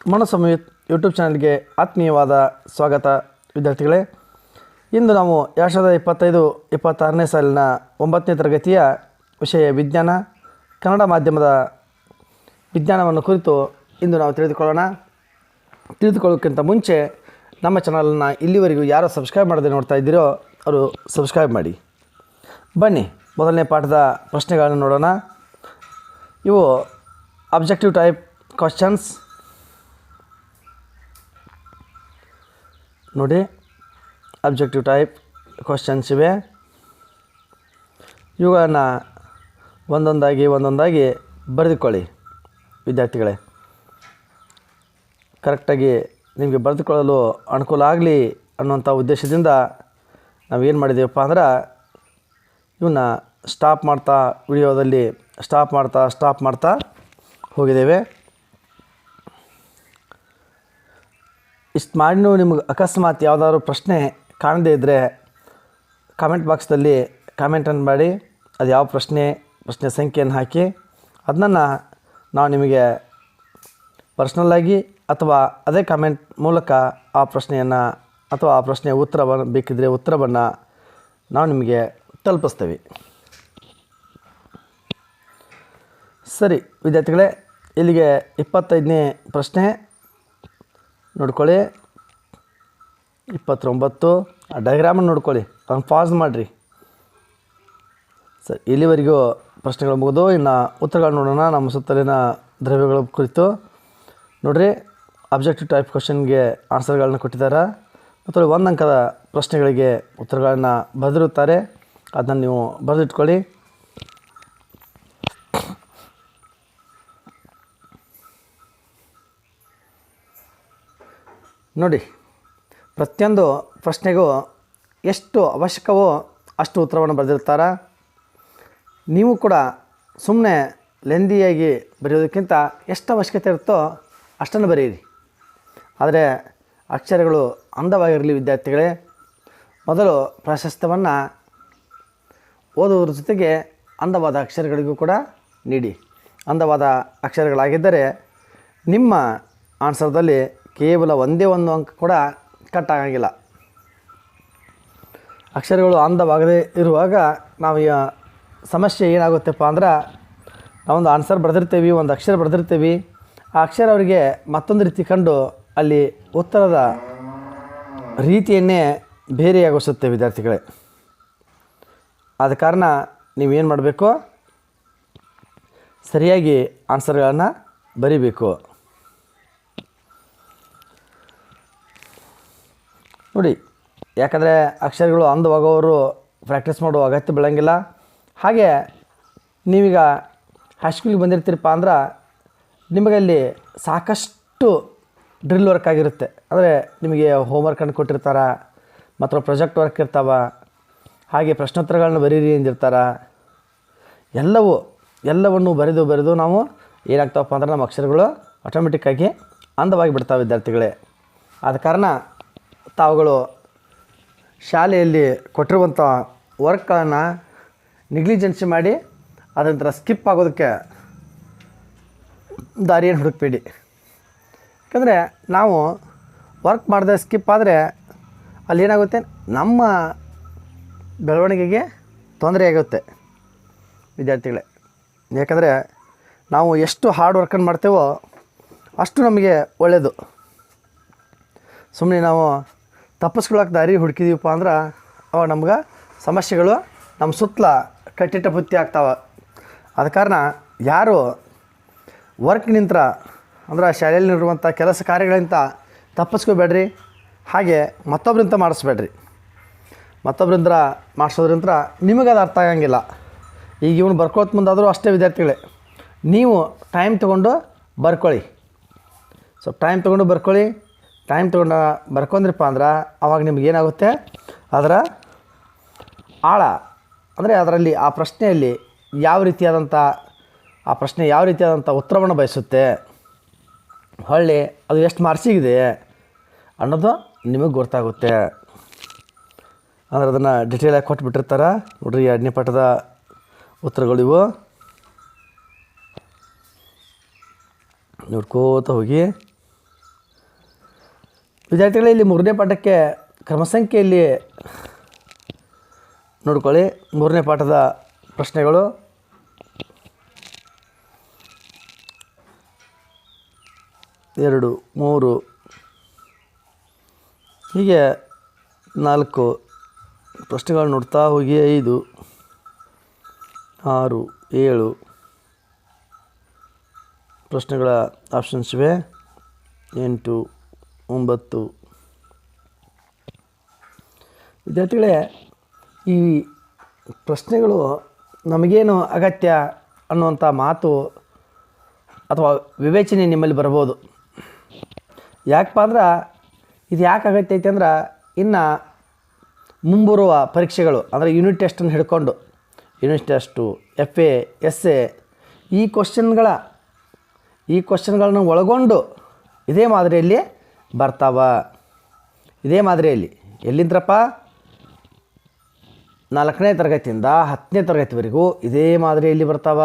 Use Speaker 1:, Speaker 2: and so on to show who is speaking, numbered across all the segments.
Speaker 1: ಮನೋಸಂಯುಕ್ತ YouTube ಚಾನಲ್ಗೆ ಆತ್ಮೀಯವಾದ ಸ್ವಾಗತ ವಿದ್ಯಾರ್ಥಿಗಳೇ. ಇಂದು ನಾವು 2025-26ನೇ ಸಾಲಿನ 9ನೇ ತರಗತಿಯ ವಿಷಯ ವಿಜ್ಞಾನ ಕನ್ನಡ ಮಾಧ್ಯಮದ ವಿಜ್ಞಾನವನ್ನು ಕುರಿತು ಇಂದು ನಾವು ತಿಳಿದುಕೊಳ್ಳೋಕ್ಕಿಂತ ಮುಂಚೆ ನಮ್ಮ ಚಾನಲನ್ನು ಇಲ್ಲಿವರೆಗೂ ಯಾರು ಸಬ್ಸ್ಕ್ರೈಬ್ ಮಾಡದೆ ನೋಡ್ತಾ ಇದ್ದೀರೋ ಅವರು ಸಬ್ಸ್ಕ್ರೈಬ್ ಮಾಡಿ. ಬನ್ನಿ ಮೊದಲನೇ ಪಾಠದ ಪ್ರಶ್ನೆಗಳನ್ನು ನೋಡೋಣ. ಇವು ಅಬ್ಜೆಕ್ಟಿವ್ ಟೈಪ್ ಕ್ವಶನ್ಸ್. ನೋಡಿ, ಅಬ್ಜೆಕ್ಟಿವ್ ಟೈಪ್ ಕ್ವಶನ್ಸ್ ಇವೆ. ಇವುಗಳನ್ನು ಒಂದೊಂದಾಗಿ ಬರೆದುಕೊಳ್ಳಿ ವಿದ್ಯಾರ್ಥಿಗಳೇ. ಕರೆಕ್ಟಾಗಿ ನಿಮಗೆ ಬರೆದುಕೊಳ್ಳಲು ಅನುಕೂಲ ಆಗಲಿ ಅನ್ನುವಂಥ ಉದ್ದೇಶದಿಂದ ನಾವೇನು ಮಾಡಿದ್ದೀವಪ್ಪ ಅಂದ್ರೆ ಇವನ್ನ ವಿಡಿಯೋದಲ್ಲಿ ಸ್ಟಾಪ್ ಮಾಡ್ತಾ ಹೋಗಿದ್ದೇವೆ. ಇಷ್ಟು ಮಾಡಿನೂ ನಿಮಗೆ ಅಕಸ್ಮಾತ್ ಯಾವುದಾದ್ರು ಪ್ರಶ್ನೆ ಕಾಣದೇ ಇದ್ದರೆ ಕಾಮೆಂಟ್ ಬಾಕ್ಸ್ದಲ್ಲಿ ಕಾಮೆಂಟನ್ನು ಮಾಡಿ, ಅದು ಯಾವ ಪ್ರಶ್ನೆ ಸಂಖ್ಯೆಯನ್ನು ಹಾಕಿ ಅದನ್ನು ನಾವು ನಿಮಗೆ ಪರ್ಸ್ನಲ್ಲಾಗಿ ಅಥವಾ ಅದೇ ಕಾಮೆಂಟ್ ಮೂಲಕ ಆ ಪ್ರಶ್ನೆಯನ್ನು ಅಥವಾ ಆ ಪ್ರಶ್ನೆಯ ಉತ್ತರವನ್ನು ಬೇಕಿದ್ದರೆ ಉತ್ತರವನ್ನು ನಾವು ನಿಮಗೆ ತಲುಪಿಸ್ತೇವೆ. ಸರಿ ವಿದ್ಯಾರ್ಥಿಗಳೇ, ಇಲ್ಲಿಗೆ 25ನೇ ಪ್ರಶ್ನೆ ನೋಡ್ಕೊಳ್ಳಿ. 29 ಆ ಡಯಾಗ್ರಾಮನ್ನು ನೋಡ್ಕೊಳ್ಳಿ, ಅದನ್ನು ಪಾಸ್ ಮಾಡಿರಿ. ಸರಿ, ಇಲ್ಲಿವರೆಗೂ ಪ್ರಶ್ನೆಗಳು ಮುಗಿದು ಇನ್ನು ಉತ್ತರಗಳು ನೋಡೋಣ. ನಮ್ಮ ಸುತ್ತಲಿನ ದ್ರವ್ಯಗಳ ಕುರಿತು ನೋಡಿರಿ. ಅಬ್ಜೆಕ್ಟಿವ್ ಟೈಪ್ ಕ್ವಶನ್ಗೆ ಆನ್ಸರ್ಗಳನ್ನ ಕೊಟ್ಟಿದ್ದಾರೆ ಮತ್ತು 1 ಅಂಕದ ಪ್ರಶ್ನೆಗಳಿಗೆ ಉತ್ತರಗಳನ್ನು ಬರೆದಿರುತ್ತಾರೆ. ಅದನ್ನು ನೀವು ಬರೆದಿಟ್ಕೊಳ್ಳಿ. ನೋಡಿ, ಪ್ರತಿಯೊಂದು ಪ್ರಶ್ನೆಗೂ ಎಷ್ಟು ಅವಶ್ಯಕವೋ ಅಷ್ಟು ಉತ್ತರವನ್ನು ಬರೆದಿರ್ತಾರೆ. ನೀವು ಕೂಡ ಸುಮ್ಮನೆ ಲೆಂದಿಯಾಗಿ ಬರೆಯೋದಕ್ಕಿಂತ ಎಷ್ಟು ಅವಶ್ಯಕತೆ ಇರುತ್ತೋ ಅಷ್ಟನ್ನು ಬರೆಯಿರಿ. ಆದರೆ ಅಕ್ಷರಗಳು ಅಂದವಾಗಿರಲಿ ವಿದ್ಯಾರ್ಥಿಗಳೇ. ಮೊದಲು ಪ್ರಾಶಸ್ತ್ಯವನ್ನು ಓದುವುದ್ರ ಜೊತೆಗೆ ಅಂದವಾದ ಅಕ್ಷರಗಳಿಗೂ ಕೂಡ ನೀಡಿ. ಅಂದವಾದ ಅಕ್ಷರಗಳಾಗಿದ್ದರೆ ನಿಮ್ಮ ಆನ್ಸರ್ದಲ್ಲಿ ಕೇವಲ ಒಂದೇ ಒಂದು ಅಂಕ ಕೂಡ ಕಟ್ ಆಗೋಂಗಿಲ್ಲ. ಅಕ್ಷರಗಳು ಅಂದವಾಗದೇ ಇರುವಾಗ ನಾವು ಸಮಸ್ಯೆ ಏನಾಗುತ್ತಪ್ಪ ಅಂದ್ರೆ, ನಾವೊಂದು ಆನ್ಸರ್ ಬರೆದಿರ್ತೀವಿ, ಒಂದು ಅಕ್ಷರ ಬರೆದಿರ್ತೀವಿ, ಆ ಅಕ್ಷರ ಅವರಿಗೆ ಮತ್ತೊಂದು ರೀತಿ ಕಂಡು ಅಲ್ಲಿ ಉತ್ತರದ ರೀತಿಯನ್ನೇ ಬೇರೆಯಾಗಿಸುತ್ತೆ ವಿದ್ಯಾರ್ಥಿಗಳೇ. ಆದ ಕಾರಣ ನೀವೇನು ಮಾಡಬೇಕು, ಸರಿಯಾಗಿ ಆನ್ಸರ್ಗಳನ್ನು ಬರೀಬೇಕು. ನೋಡಿ, ಯಾಕಂದರೆ ಅಕ್ಷರಗಳು ಅಂದವಾಗೋರು ಪ್ರಾಕ್ಟೀಸ್ ಮಾಡುವ ಅಗತ್ಯ ಬೀಳಂಗಿಲ್ಲ. ಹಾಗೆ ನೀವೀಗ ಹೈಸ್ಕೂಲಿಗೆ ಬಂದಿರ್ತೀರಪ್ಪ ಅಂದ್ರೆ ನಿಮಗಲ್ಲಿ ಸಾಕಷ್ಟು ಡ್ರಿಲ್ ವರ್ಕ್ ಆಗಿರುತ್ತೆ. ಅಂದರೆ ನಿಮಗೆ ಹೋಮ್ವರ್ಕನ್ನು ಕೊಟ್ಟಿರ್ತಾರೆ ಮತ್ತು ಪ್ರಾಜೆಕ್ಟ್ ವರ್ಕ್ ಇರ್ತಾವೆ, ಹಾಗೆ ಪ್ರಶ್ನೋತ್ತರಗಳನ್ನ ಬರೀರಿ ಎಂದಿರ್ತಾರೆ. ಎಲ್ಲವನ್ನು ಬರೆದು ನಾವು ಏನಾಗ್ತಾವಪ್ಪ ಅಂದ್ರೆ ನಮ್ಮ ಅಕ್ಷರಗಳು ಆಟೋಮೆಟಿಕ್ಕಾಗಿ ಅಂದವಾಗಿ ಬಿಡ್ತಾವೆ ವಿದ್ಯಾರ್ಥಿಗಳೇ. ಆದ ಕಾರಣ ತಾವುಗಳು ಶಾಲೆಯಲ್ಲಿ ಕೊಟ್ಟಿರುವಂಥ ವರ್ಕ್ಗಳನ್ನು ನೆಗ್ಲಿಜೆನ್ಸಿ ಮಾಡಿ ಅದರ ಸ್ಕಿಪ್ ಆಗೋದಕ್ಕೆ ದಾರಿಯನ್ನು ಹುಡುಕಬೇಡಿ. ಯಾಕಂದರೆ ನಾವು ವರ್ಕ್ ಮಾಡದೆ ಸ್ಕಿಪ್ ಆದರೆ ಅಲ್ಲಿ ಏನಾಗುತ್ತೆ, ನಮ್ಮ ಬೆಳವಣಿಗೆಗೆ ತೊಂದರೆ ಆಗುತ್ತೆ ವಿದ್ಯಾರ್ಥಿಗಳೇ. ಯಾಕಂದರೆ ನಾವು ಎಷ್ಟು ಹಾರ್ಡ್ ವರ್ಕನ್ನು ಮಾಡ್ತೇವೋ ಅಷ್ಟು ನಮಗೆ ಒಳ್ಳೆಯದು. ಸುಮ್ಮನೆ ನಾವು ತಪ್ಪಿಸ್ಕೊಳ್ಳೋಕೆ ದಾರಿ ಹುಡುಕಿದೀವಪ್ಪ ಅಂದ್ರೆ ಅವ ನಮ್ಗೆ ಸಮಸ್ಯೆಗಳು ನಮ್ಮ ಸುತ್ತಲ ಕಟ್ಟಿಟ್ಟ ಬುತ್ತಿ ಆಗ್ತಾವೆ. ಆದ ಕಾರಣ ಯಾರು ವರ್ಕ್ ನಿಂತರ ಅಂದ್ರೆ ಶಾಲೆಯಲ್ಲಿರುವಂಥ ಕೆಲಸ ಕಾರ್ಯಗಳಿಂದ ತಪ್ಪಿಸ್ಕೋಬೇಡ್ರಿ. ಹಾಗೆ ಮತ್ತೊಬ್ಬರಿಂದ ಮಾಡಿಸ್ಬೇಡ್ರಿ. ಮತ್ತೊಬ್ಬರಿಂದ ಮಾಡಿಸೋದ್ರಿಂದ ನಿಮಗದು ಅರ್ಥ ಆಗಂಗಿಲ್ಲ. ಈಗ ಇವನು ಬರ್ಕೊಳ್ತ ಮುಂದಾದರೂ ಅಷ್ಟೇ ವಿದ್ಯಾರ್ಥಿಗಳೇ, ನೀವು ಟೈಮ್ ತೊಗೊಂಡು ಬರ್ಕೊಳ್ಳಿ. ಸ್ವಲ್ಪ ಟೈಮ್ ತೊಗೊಂಡು ಬರ್ಕೊಂಡ್ರಪ್ಪ ಅಂದ್ರೆ ಆವಾಗ ನಿಮಗೇನಾಗುತ್ತೆ, ಅದರ ಆಳ ಅಂದರೆ ಅದರಲ್ಲಿ ಆ ಪ್ರಶ್ನೆಯಲ್ಲಿ ಯಾವ ರೀತಿಯಾದಂಥ ಉತ್ತರವನ್ನು ಬಯಸುತ್ತೆ, ಹೊಳ್ಳಿ ಅದು ಎಷ್ಟು ಮಾರ್ಕ್ಸಿಗಿದೆ ಅನ್ನೋದು ನಿಮಗೆ ಗೊತ್ತಾಗುತ್ತೆ. ಅಂದರೆ ಅದನ್ನು ಡಿಟೇಲಾಗಿ ಕೊಟ್ಬಿಟ್ಟಿರ್ತಾರೆ. ನೋಡಿರಿ, 2ನೇ ಪಾಠದ ಉತ್ತರಗಳಿವು. ನೋಡ್ಕೋತ ಹೋಗಿ ವಿದ್ಯಾರ್ಥಿಗಳೇ, ಇಲ್ಲಿ 3ನೇ ಪಾಠಕ್ಕೆ ಕ್ರಮಸಂಖ್ಯೆಯಲ್ಲಿ ನೋಡ್ಕೊಳ್ಳಿ. 3ನೇ ಪಾಠದ ಪ್ರಶ್ನೆಗಳು. ಎರಡು, 3 ಹೀಗೆ 4 ಪ್ರಶ್ನೆಗಳು ನೋಡ್ತಾ ಹೋಗಿ 5, 6, 7 ಪ್ರಶ್ನೆಗಳ ಆಪ್ಷನ್ಸ್ ಇವೆ. 8, 9. ವಿದ್ಯಾರ್ಥಿಗಳೇ, ಈ ಪ್ರಶ್ನೆಗಳು ನಮಗೇನು ಅಗತ್ಯ ಅನ್ನುವಂಥ ಮಾತು ಅಥವಾ ವಿವೇಚನೆ ನಿಮ್ಮಲ್ಲಿ ಬರ್ಬೋದು. ಯಾಕಪ್ಪ ಅಂದ್ರೆ ಇದು ಯಾಕೆ ಅಗತ್ಯ ಐತೆ ಅಂದ್ರೆ, ಇನ್ನು ಮುಂಬರುವ ಪರೀಕ್ಷೆಗಳು ಅಂದರೆ ಯೂನಿಟ್ ಟೆಸ್ಟನ್ನು ಹಿಡ್ಕೊಂಡು ಯೂನಿಟ್ ಟೆಸ್ಟು, FA, SA ಈ ಕ್ವಶನ್ಗಳನ್ನು ಒಳಗೊಂಡು ಇದೇ ಮಾದರಿಯಲ್ಲಿ ಬರ್ತಾವ. ಇದೇ ಮಾದರಿಯಲ್ಲಿ ಎಲ್ಲಿಂದ್ರಪ್ಪ? 4ನೇ ತರಗತಿಯಿಂದ 10ನೇ ತರಗತಿವರೆಗೂ ಇದೇ ಮಾದರಿಯಲ್ಲಿ ಬರ್ತಾವ.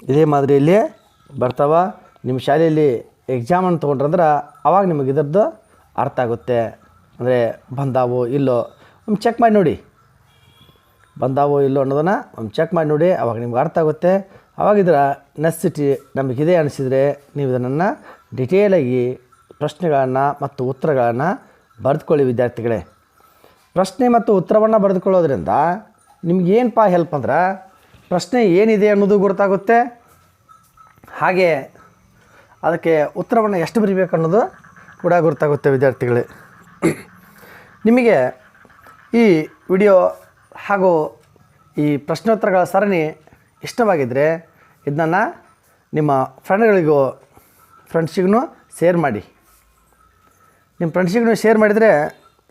Speaker 1: ಇದೇ ಮಾದರಿಯಲ್ಲಿ ಬರ್ತಾವ. ನಿಮ್ಮ ಶಾಲೆಯಲ್ಲಿ ಎಕ್ಸಾಮನ್ನು ತೊಗೊಂಡ್ರಂದ್ರೆ ಆವಾಗ ನಿಮಗೆ ಇದರದ್ದು ಅರ್ಥ ಆಗುತ್ತೆ. ಅಂದರೆ ಬಂದಾವೋ ಇಲ್ಲೋ ಒಂದು ಚೆಕ್ ಮಾಡಿ ನೋಡಿ. ಬಂದಾವೋ ಇಲ್ಲೋ ಅನ್ನೋದನ್ನು ಒಂದು ಚೆಕ್ ಮಾಡಿ ನೋಡಿ, ಆವಾಗ ನಿಮ್ಗೆ ಅರ್ಥ ಆಗುತ್ತೆ. ಆವಾಗ ಇದರ ನೆಸಿಟಿ ನಮಗಿದೆ ಅನಿಸಿದರೆ ನೀವು ಇದನ್ನು ಡಿಟೇಲಾಗಿ ಪ್ರಶ್ನೆಗಳನ್ನು ಮತ್ತು ಉತ್ತರಗಳನ್ನು ಬರೆದುಕೊಳ್ಳಿ ವಿದ್ಯಾರ್ಥಿಗಳೇ. ಪ್ರಶ್ನೆ ಮತ್ತು ಉತ್ತರವನ್ನು ಬರೆದುಕೊಳ್ಳೋದ್ರಿಂದ ನಿಮಗೇನಪ್ಪ ಹೆಲ್ಪ್ ಅಂದ್ರೆ, ಪ್ರಶ್ನೆ ಏನಿದೆ ಅನ್ನೋದು ಗೊತ್ತಾಗುತ್ತೆ. ಹಾಗೆ ಅದಕ್ಕೆ ಉತ್ತರವನ್ನು ಎಷ್ಟು ಬರೀಬೇಕು ಅನ್ನೋದು ಕೂಡ ಗೊತ್ತಾಗುತ್ತೆ ವಿದ್ಯಾರ್ಥಿಗಳೇ. ನಿಮಗೆ ಈ ವಿಡಿಯೋ ಹಾಗೂ ಈ ಪ್ರಶ್ನೋತ್ತರಗಳ ಸರಣಿ ಇಷ್ಟವಾಗಿದ್ದರೆ ಇದನ್ನು ನಿಮ್ಮ ಫ್ರೆಂಡ್ಸಿಗೂ ಶೇರ್ ಮಾಡಿ. ನಿಮ್ಮ ಫ್ರೆಂಡ್ಸಿಗೂ ಶೇರ್ ಮಾಡಿದರೆ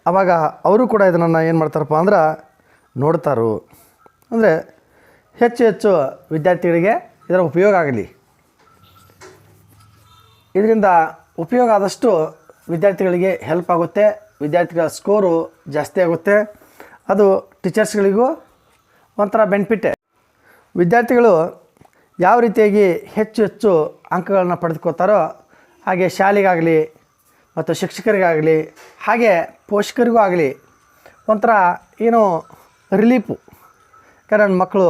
Speaker 1: ಆವಾಗ ಅವರು ಕೂಡ ಇದನ್ನು ಏನು ಮಾಡ್ತಾರಪ್ಪ ಅಂದ್ರೆ ನೋಡ್ತಾರೋ. ಅಂದರೆ ಹೆಚ್ಚು ವಿದ್ಯಾರ್ಥಿಗಳಿಗೆ ಇದರ ಉಪಯೋಗ ಆಗಲಿ. ಇದರಿಂದ ಉಪಯೋಗ ಆದಷ್ಟು ವಿದ್ಯಾರ್ಥಿಗಳಿಗೆ ಹೆಲ್ಪ್ ಆಗುತ್ತೆ. ವಿದ್ಯಾರ್ಥಿಗಳ ಸ್ಕೋರು ಜಾಸ್ತಿ ಆಗುತ್ತೆ. ಅದು ಟೀಚರ್ಸ್ಗಳಿಗೂ ಒಂಥರ ಬೆನಿಫಿಟ್ಟೆ. ವಿದ್ಯಾರ್ಥಿಗಳು ಯಾವ ರೀತಿಯಾಗಿ ಹೆಚ್ಚು ಅಂಕಗಳನ್ನು ಪಡೆದುಕೋತಾರೋ ಹಾಗೆ ಶಾಲೆಗಾಗಲಿ ಮತ್ತು ಶಿಕ್ಷಕರಿಗಾಗಲಿ ಹಾಗೆ ಪೋಷಕರಿಗೂ ಆಗಲಿ ಒಂಥರ ಏನೋ ರಿಲೀಫು. ಯಾಕಂದ್ರೆ ನನ್ನ ಮಕ್ಕಳು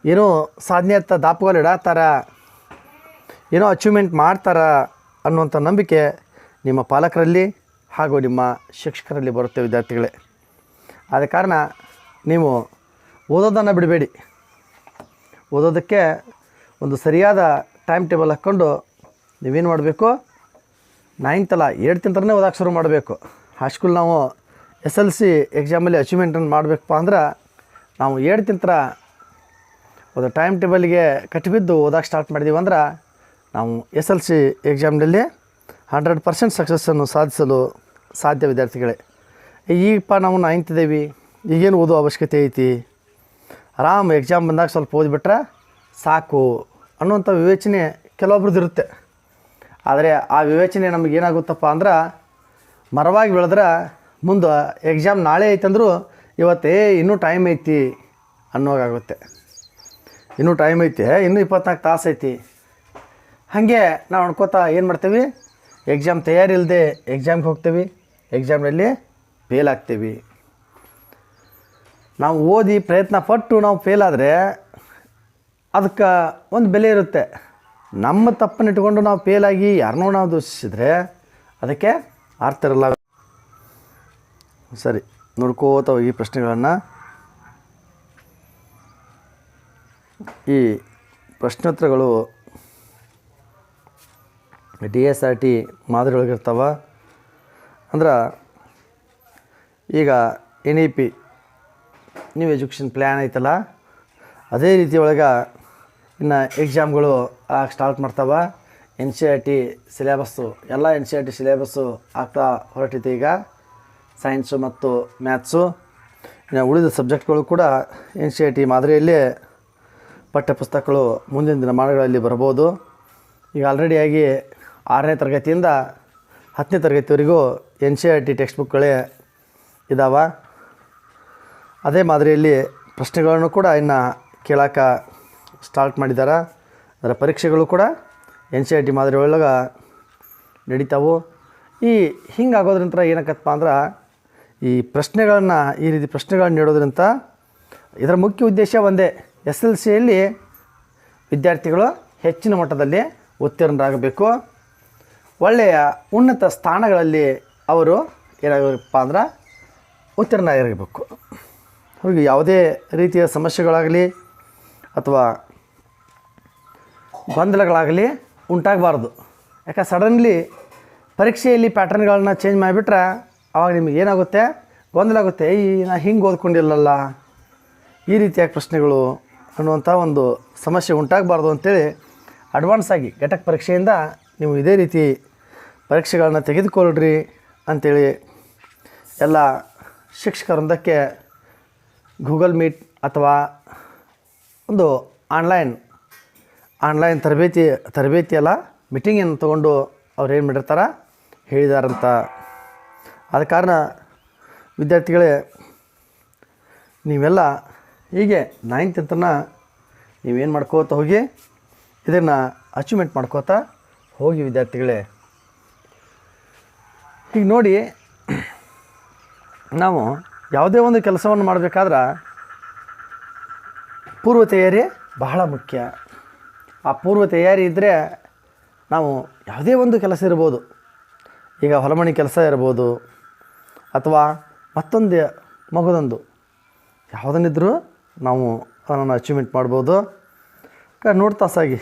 Speaker 1: ಏನೋ ಸಾಧನೆ ಹತ್ತ ದಾಪುಗಳು ಇಡತ್ತಾರ, ಏನೋ ಅಚೀವ್ಮೆಂಟ್ ಮಾಡ್ತಾರ ಅನ್ನುವಂಥ ನಂಬಿಕೆ ನಿಮ್ಮ ಪಾಲಕರಲ್ಲಿ ಹಾಗೂ ನಿಮ್ಮ ಶಿಕ್ಷಕರಲ್ಲಿ ಬರುತ್ತೆ ವಿದ್ಯಾರ್ಥಿಗಳೇ. ಆದ ಕಾರಣ ನೀವು ಓದೋದನ್ನು ಬಿಡಬೇಡಿ. ಓದೋದಕ್ಕೆ ಒಂದು ಸರಿಯಾದ ಟೈಮ್ ಟೇಬಲ್ ಹಾಕ್ಕೊಂಡು ನೀವೇನು ಮಾಡಬೇಕು, 9th ಅಲ್ಲ 8th ಅಂತಲೇ ಓದಕ್ಕೆ ಶುರು ಮಾಡಬೇಕು. ಹೈಸ್ಕೂಲ್ ನಾವು SLC ಎಕ್ಸಾಮಲ್ಲಿ ಅಚೀವ್ಮೆಂಟನ್ನು ಮಾಡಬೇಕಪ್ಪ ಅಂದ್ರೆ ನಾವು 8th ನಂತರ ಒಂದು ಟೈಮ್ ಟೇಬಲ್ಗೆ ಕಟ್ಟಿಬಿದ್ದು ಓದಕ್ಕೆ ಸ್ಟಾರ್ಟ್ ಮಾಡಿದೀವಿ ಅಂದ್ರೆ ನಾವು SLC ಎಕ್ಸಾಮ್ನಲ್ಲಿ 100% ಸಕ್ಸಸ್ಸನ್ನು ಸಾಧಿಸಲು ಸಾಧ್ಯ ವಿದ್ಯಾರ್ಥಿಗಳೇ. ಈಗಪ್ಪ ನಾವು 9th ಇದ್ದೀವಿ, ಈಗೇನು ಓದೋ ಅವಶ್ಯಕತೆ ಐತಿ, ಆರಾಮ್ ಎಕ್ಸಾಮ್ ಬಂದಾಗ ಸ್ವಲ್ಪ ಓದಿಬಿಟ್ರೆ ಸಾಕು ಅನ್ನುವಂಥ ವಿವೇಚನೆ ಕೆಲವೊಬ್ರದ್ದು ಇರುತ್ತೆ. ಆದರೆ ಆ ವಿವೇಚನೆ ನಮಗೇನಾಗುತ್ತಪ್ಪ ಅಂದ್ರೆ ಮರವಾಗಿ ಬೆಳೆದ್ರೆ ಮುಂದೆ ಎಕ್ಸಾಮ್ ನಾಳೆ ಐತಂದ್ರೂ ಇವತ್ತೇ ಇನ್ನೂ ಟೈಮ್ ಐತಿ ಅನ್ನೋಗಾಗುತ್ತೆ. ಇನ್ನೂ ಟೈಮ್ ಐತಿ, ಇನ್ನೂ 24 ತಾಸು ಐತಿ. ಹಾಗೆ ನಾವು ಅನ್ಕೋತಾ ಏನು ಮಾಡ್ತೀವಿ, ಎಕ್ಸಾಮ್ ತಯಾರಿ ಇಲ್ಲದೆ ಎಕ್ಸಾಮ್ಗೆ ಹೋಗ್ತೀವಿ, ಎಕ್ಸಾಮ್ನಲ್ಲಿ ಫೇಲ್ ಆಗ್ತೀವಿ. ನಾವು ಓದಿ ಪ್ರಯತ್ನ ಪಟ್ಟು ನಾವು ಫೇಲ್ ಆದರೆ ಅದಕ್ಕೆ ಒಂದು ಬೆಲೆ ಇರುತ್ತೆ. ನಮ್ಮ ತಪ್ಪನ್ನು ಇಟ್ಕೊಂಡು ನಾವು ಫೇಲಾಗಿ ಯಾರನ್ನೋ ನಾವು ದೂಷಿಸಿದರೆ ಅದಕ್ಕೆ ಅರ್ಥ ಇರಲ್ಲ. ಸರಿ, ನೋಡ್ಕೋತ ಹೋಗಿ ಪ್ರಶ್ನೆಗಳನ್ನು. ಈ ಪ್ರಶ್ನೋತ್ತರಗಳು DSRT ಮಾದರಿ ಒಳಗಿರ್ತಾವ. ಅಂದ್ರೆ ಈಗ NEP ನ್ಯೂ ಎಜುಕೇಷನ್ ಪ್ಲ್ಯಾನ್ ಐತಲ್ಲ, ಅದೇ ರೀತಿ ಒಳಗೆ ಇನ್ನು ಎಕ್ಸಾಮ್ಗಳು ಸ್ಟಾರ್ಟ್ ಮಾಡ್ತಾವೆ. NCERT ಸಿಲೆಬಸ್ಸು ಎಲ್ಲ NCERT ಸಿಲೆಬಸ್ಸು ಆಗ್ತಾ ಹೊರಟಿದೆ. ಈಗ ಸೈನ್ಸು ಮತ್ತು ಮ್ಯಾಥ್ಸು ಇನ್ನು ಉಳಿದ ಸಬ್ಜೆಕ್ಟ್ಗಳು ಕೂಡ NCERT ಮಾದರಿಯಲ್ಲೇ ಪಠ್ಯಪುಸ್ತಕಗಳು ಮುಂದಿನ ದಿನಮಾನಗಳಲ್ಲಿ ಬರ್ಬೋದು. ಈಗ ಆಲ್ರೆಡಿಯಾಗಿ 6ನೇ ತರಗತಿಯಿಂದ 10ನೇ ತರಗತಿವರೆಗೂ NCERT ಟೆಕ್ಸ್ಟ್ ಬುಕ್ಗಳೇ ಇದ್ದಾವೆ. ಅದೇ ಮಾದರಿಯಲ್ಲಿ ಪ್ರಶ್ನೆಗಳನ್ನು ಕೂಡ ಇನ್ನು ಕೇಳೋಕೆ ಸ್ಟಾರ್ಟ್ ಮಾಡಿದ್ದಾರೆ. ಅದರ ಪರೀಕ್ಷೆಗಳು ಕೂಡ NCERT ಮಾದರಿ ಒಳಗೆ ನಡೀತಾವೆ. ಈ ಹಿಂಗಾಗೋದ್ರಿಂದ ಏನಾಗತ್ತಪ್ಪ ಅಂದ್ರೆ ಈ ಪ್ರಶ್ನೆಗಳನ್ನು ಈ ರೀತಿ ಪ್ರಶ್ನೆಗಳನ್ನ ನೀಡೋದ್ರಿಂದ ಇದರ ಮುಖ್ಯ ಉದ್ದೇಶ ಒಂದೇ, SLCಯಲ್ಲಿ ವಿದ್ಯಾರ್ಥಿಗಳು ಹೆಚ್ಚಿನ ಮಟ್ಟದಲ್ಲಿ ಉತ್ತೀರ್ಣರಾಗಬೇಕು, ಒಳ್ಳೆಯ ಉನ್ನತ ಸ್ಥಾನಗಳಲ್ಲಿ ಅವರು ಏನಾಗಬೇಕಪ್ಪ ಅಂದ್ರೆ ಉತ್ತೀರ್ಣರಾಗಿರಬೇಕು. ಅವ್ರಿಗೆ ಯಾವುದೇ ರೀತಿಯ ಸಮಸ್ಯೆಗಳಾಗಲಿ ಅಥವಾ ಗೊಂದಲಗಳಾಗಲಿ ಉಂಟಾಗಬಾರ್ದು. ಯಾಕೆ ಸಡನ್ಲಿ ಪರೀಕ್ಷೆಯಲ್ಲಿ ಪ್ಯಾಟರ್ನ್ಗಳನ್ನ ಚೇಂಜ್ ಮಾಡಿಬಿಟ್ರೆ ಆವಾಗ ನಿಮಗೆ ಏನಾಗುತ್ತೆ, ಗೊಂದಲ ಆಗುತ್ತೆ. ನಾನು ಹಿಂಗೆ ಓದ್ಕೊಂಡಿಲ್ಲಲ್ಲ, ಈ ರೀತಿಯಾಗಿ ಪ್ರಶ್ನೆಗಳು ಅನ್ನುವಂಥ ಒಂದು ಸಮಸ್ಯೆ ಉಂಟಾಗಬಾರ್ದು ಅಂಥೇಳಿ ಅಡ್ವಾನ್ಸ್ ಆಗಿ ಘಟಕ ಪರೀಕ್ಷೆಯಿಂದ ನೀವು ಇದೇ ರೀತಿ ಪರೀಕ್ಷೆಗಳನ್ನ ತೆಗೆದುಕೊಳ್ಳ್ರಿ ಅಂಥೇಳಿ ಎಲ್ಲ ಶಿಕ್ಷಕರೊಂದಕ್ಕೆ ಗೂಗಲ್ ಮೀಟ್ ಅಥವಾ ಒಂದು ಆನ್ಲೈನ್ ತರಬೇತಿ ಎಲ್ಲ ಮೀಟಿಂಗನ್ನು ತೊಗೊಂಡು ಅವ್ರು ಏನು ಮಾಡಿರ್ತಾರೆ ಹೇಳಿದಾರಂತ. ಆದ ಕಾರಣ ವಿದ್ಯಾರ್ಥಿಗಳೇ, ನೀವೆಲ್ಲ ಹೀಗೆ 9th ತನಕ ನೀವೇನು ಮಾಡ್ಕೋತ ಹೋಗಿ ಇದನ್ನು ಅಚೀವ್ಮೆಂಟ್ ಮಾಡ್ಕೋತಾ ಹೋಗಿ ವಿದ್ಯಾರ್ಥಿಗಳೇ. ಈಗ ನೋಡಿ, ನಾವು ಯಾವುದೇ ಒಂದು ಕೆಲಸವನ್ನು ಮಾಡಬೇಕಾದ್ರೆ ಪೂರ್ವ ತಯಾರಿ ಬಹಳ ಮುಖ್ಯ. ಆ ಪೂರ್ವ ತಯಾರಿ ಇದ್ದರೆ ನಾವು ಯಾವುದೇ ಒಂದು ಕೆಲಸ ಇರ್ಬೋದು, ಈಗ ಹೊಲಮಣಿ ಕೆಲಸ ಇರ್ಬೋದು ಅಥವಾ ಮತ್ತೊಂದು ಮಗದೊಂದು ಯಾವುದನ್ನಿದ್ರೂ ನಾವು ಅದನ್ನು ಅಚೀವ್ಮೆಂಟ್ ಮಾಡ್ಬೋದು. ನೋಡ್ತಾ ಸಾಗಿ.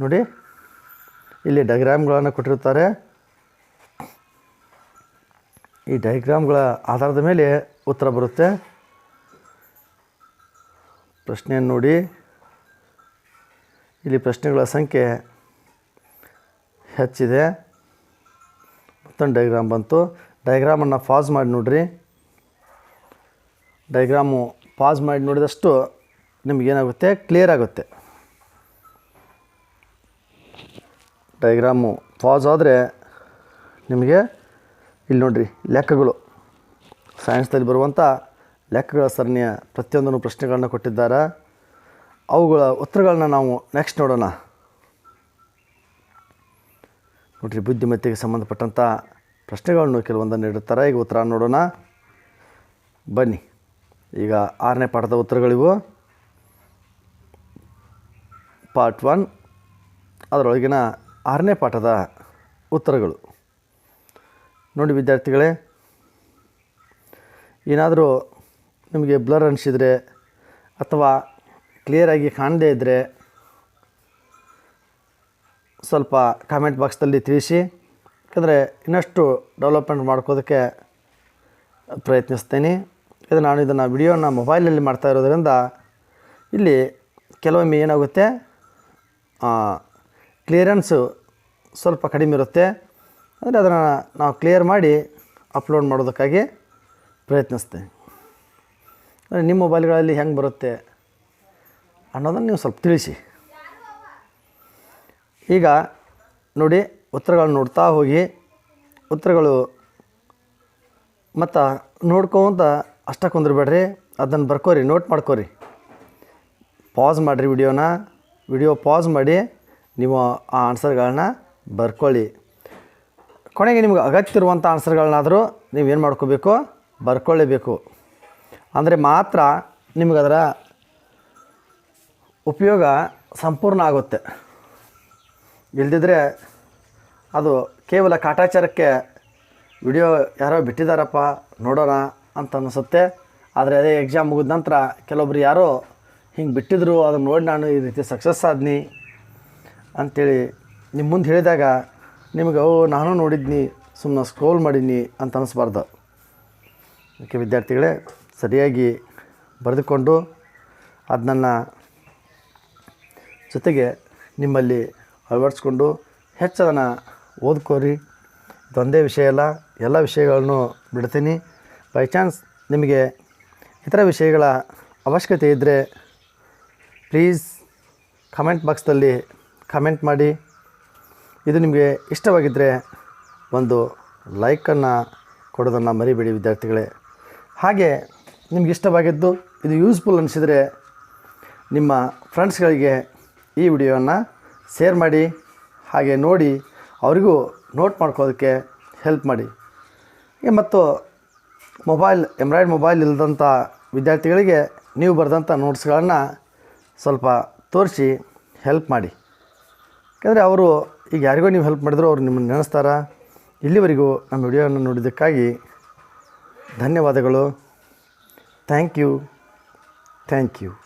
Speaker 1: ನೋಡಿ, ಇಲ್ಲಿ ಡಯಾಗ್ರಾಮ್ಗಳನ್ನು ಕೊಟ್ಟಿರ್ತಾರೆ. ಈ ಡಯಾಗ್ರಾಮ್ಗಳ ಆಧಾರದ ಮೇಲೆ ಉತ್ತರ ಬರುತ್ತೆ. ಪ್ರಶ್ನೆಯನ್ನು ನೋಡಿ, ಇಲ್ಲಿ ಪ್ರಶ್ನೆಗಳ ಸಂಖ್ಯೆ ಹೆಚ್ಚಿದೆ. ಮತ್ತೊಂದು ಡಯಾಗ್ರಾಮ್ ಬಂತು. ಡಯಾಗ್ರಾಮನ್ನು ಪಾಸ್ ಮಾಡಿ ನೋಡಿರಿ. ಡಯಾಗ್ರಾಮು ಪಾಸ್ ಮಾಡಿ ನೋಡಿದಷ್ಟು ನಿಮಗೇನಾಗುತ್ತೆ, ಕ್ಲಿಯರ್ ಆಗುತ್ತೆ. ಡಯಾಗ್ರಾಮು ಪಾಸ್ ಆದರೆ ನಿಮಗೆ ಇಲ್ಲಿ ನೋಡಿರಿ, ಲೆಕ್ಕಗಳು, ಸೈನ್ಸ್ದಲ್ಲಿ ಬರುವಂಥ ಲೆಕ್ಕಗಳ ಸರಣಿಯ ಪ್ರತಿಯೊಂದನ್ನು ಪ್ರಶ್ನೆಗಳನ್ನ ಕೊಟ್ಟಿದ್ದಾರೆ. ಅವುಗಳ ಉತ್ತರಗಳನ್ನ ನಾವು ನೆಕ್ಸ್ಟ್ ನೋಡೋಣ. ನೋಡಿರಿ, ಬುದ್ಧಿಮತ್ತೆಗೆ ಸಂಬಂಧಪಟ್ಟಂಥ ಪ್ರಶ್ನೆಗಳನ್ನು ಕೆಲವೊಂದನ್ನು ನೀಡುತ್ತಾರೆ. ಈಗ ಉತ್ತರ ನೋಡೋಣ ಬನ್ನಿ. ಈಗ 6ನೇ ಪಾಠದ ಉತ್ತರಗಳಿವು. ಪಾರ್ಟ್ 1 ಅದರೊಳಗಿನ 6ನೇ ಪಾಠದ ಉತ್ತರಗಳು ನೋಡಿ ವಿದ್ಯಾರ್ಥಿಗಳೇ. ಏನಾದರೂ ನಿಮಗೆ ಬ್ಲರ್ ಅನಿಸಿದರೆ ಅಥವಾ ಕ್ಲಿಯರಾಗಿ ಕಾಣದೇ ಇದ್ದರೆ ಸ್ವಲ್ಪ ಕಾಮೆಂಟ್ ಬಾಕ್ಸ್ದಲ್ಲಿ ತಿಳಿಸಿ. ಯಾಕಂದರೆ ಇನ್ನಷ್ಟು ಡೆವಲಪ್ಮೆಂಟ್ ಮಾಡ್ಕೋದಕ್ಕೆ ಪ್ರಯತ್ನಿಸ್ತೇನೆ. ಯಾಕಂದರೆ ನಾನು ಇದನ್ನು ವಿಡಿಯೋನ ಮೊಬೈಲಲ್ಲಿ ಮಾಡ್ತಾ ಇರೋದರಿಂದ ಇಲ್ಲಿ ಕೆಲವೊಮ್ಮೆ ಏನಾಗುತ್ತೆ, ಕ್ಲಿಯರೆನ್ಸು ಸ್ವಲ್ಪ ಕಡಿಮೆ ಇರುತ್ತೆ. ಅಂದರೆ ಅದನ್ನು ನಾವು ಕ್ಲಿಯರ್ ಮಾಡಿ ಅಪ್ಲೋಡ್ ಮಾಡೋದಕ್ಕಾಗಿ ಪ್ರಯತ್ನಿಸ್ತೇನೆ. ಅಂದರೆ ನಿಮ್ಮ ಮೊಬೈಲ್ಗಳಲ್ಲಿ ಹೆಂಗೆ ಬರುತ್ತೆ ಅನ್ನೋದನ್ನು ನೀವು ಸ್ವಲ್ಪ ತಿಳಿಸಿ. ಈಗ ನೋಡಿ, ಉತ್ತರಗಳನ್ನ ನೋಡ್ತಾ ಹೋಗಿ. ಉತ್ತರಗಳು ಮತ್ತು ನೋಡ್ಕೊಂತ ಅಷ್ಟೇ ಕುಂದ್ರಬೇಡ್ರಿ, ಅದನ್ನು ಬರ್ಕೋರಿ, ನೋಟ್ ಮಾಡ್ಕೋರಿ. ಪಾಸ್ ಮಾಡಿರಿ ವಿಡಿಯೋ ಪಾಸ್ ಮಾಡಿ ನೀವು ಆ ಆನ್ಸರ್ಗಳನ್ನ ಬರ್ಕೊಳ್ಳಿ. ಕೊನೆಗೆ ನಿಮ್ಗೆ ಅಗತ್ಯ ಇರುವಂಥ ಆನ್ಸರ್ಗಳನ್ನಾದರೂ ನೀವೇನು ಮಾಡ್ಕೋಬೇಕು, ಬರ್ಕೊಳ್ಳೇಬೇಕು. ಅಂದರೆ ಮಾತ್ರ ನಿಮಗದರ ಉಪಯೋಗ ಸಂಪೂರ್ಣ ಆಗುತ್ತೆ. ಇಲ್ದಿದ್ರೆ ಅದು ಕೇವಲ ಕಾಟಾಚಾರಕ್ಕೆ ವಿಡಿಯೋ ಯಾರೋ ಬಿಟ್ಟಿದ್ದಾರಪ್ಪ ನೋಡೋಣ ಅಂತ ಅನಿಸುತ್ತೆ. ಆದರೆ ಅದೇ ಎಕ್ಸಾಮ್ ಮುಗಿದ ನಂತರ ಕೆಲವೊಬ್ರು ಯಾರೋ ಹಿಂಗೆ ಬಿಟ್ಟಿದ್ರು, ಅದನ್ನು ನೋಡಿ ನಾನು ಈ ರೀತಿ ಸಕ್ಸಸ್ ಆದ್ನಿ ಅಂಥೇಳಿ ನಿಮ್ಮ ಮುಂದೆ ಹೇಳಿದಾಗ ನಿಮಗೆ ನಾನು ನೋಡಿದ್ನಿ, ಸುಮ್ಮನೆ ಸ್ಕ್ರೋಲ್ ಮಾಡೀನಿ ಅಂತ ಅನ್ನಿಸ್ಬಾರ್ದು. ಅದಕ್ಕೆ ವಿದ್ಯಾರ್ಥಿಗಳೇ, ಸರಿಯಾಗಿ ಬರೆದುಕೊಂಡು ಅದನ್ನ ಜೊತೆಗೆ ನಿಮ್ಮಲ್ಲಿ ಅಳವಡಿಸ್ಕೊಂಡು ಹೆಚ್ಚದನ್ನು ಓದ್ಕೋರಿ. ಇದೊಂದೇ ವಿಷಯ ಅಲ್ಲ, ಎಲ್ಲ ವಿಷಯಗಳನ್ನು ಬಿಡ್ತೀನಿ. ಬೈ ಚಾನ್ಸ್ ನಿಮಗೆ ಇತರ ವಿಷಯಗಳ ಅವಶ್ಯಕತೆ ಇದ್ದರೆ ಪ್ಲೀಸ್ ಕಮೆಂಟ್ ಬಾಕ್ಸ್ದಲ್ಲಿ ಕಮೆಂಟ್ ಮಾಡಿ. ಇದು ನಿಮಗೆ ಇಷ್ಟವಾಗಿದ್ದರೆ ಒಂದು ಲೈಕನ್ನು ಕೊಡೋದನ್ನು ಮರಿಬೇಡಿ ವಿದ್ಯಾರ್ಥಿಗಳೇ. ಹಾಗೆ ನಿಮ್ಗೆ ಇಷ್ಟವಾಗಿದ್ದು ಇದು ಯೂಸ್ಫುಲ್ ಅನಿಸಿದರೆ ನಿಮ್ಮ ಫ್ರೆಂಡ್ಸ್ಗಳಿಗೆ ಈ ವಿಡಿಯೋವನ್ನು ಶೇರ್ ಮಾಡಿ. ಹಾಗೆ ನೋಡಿ ಅವರಿಗೂ ನೋಟ್ ಮಾಡ್ಕೋದಕ್ಕೆ ಹೆಲ್ಪ್ ಮಾಡಿ. ಮತ್ತು ಎಂಬ್ರಾಯ್ಡ್ ಮೊಬೈಲ್ ಇಲ್ಲದಂಥ ವಿದ್ಯಾರ್ಥಿಗಳಿಗೆ ನೀವು ಬರೆದಂಥ ನೋಟ್ಸ್ಗಳನ್ನು ಸ್ವಲ್ಪ ತೋರಿಸಿ ಹೆಲ್ಪ್ ಮಾಡಿ. ಯಾಕಂದರೆ ಅವರು ಈಗ ಯಾರಿಗೋ ನೀವು ಹೆಲ್ಪ್ ಮಾಡಿದ್ರು ಅವ್ರು ನಿಮ್ಮನ್ನು ನೆನೆಸ್ತಾರೆ. ಇಲ್ಲಿವರೆಗೂ ನಮ್ಮ ವಿಡಿಯೋವನ್ನು ನೋಡಿದ್ದಕ್ಕಾಗಿ ಧನ್ಯವಾದಗಳು. Thank you.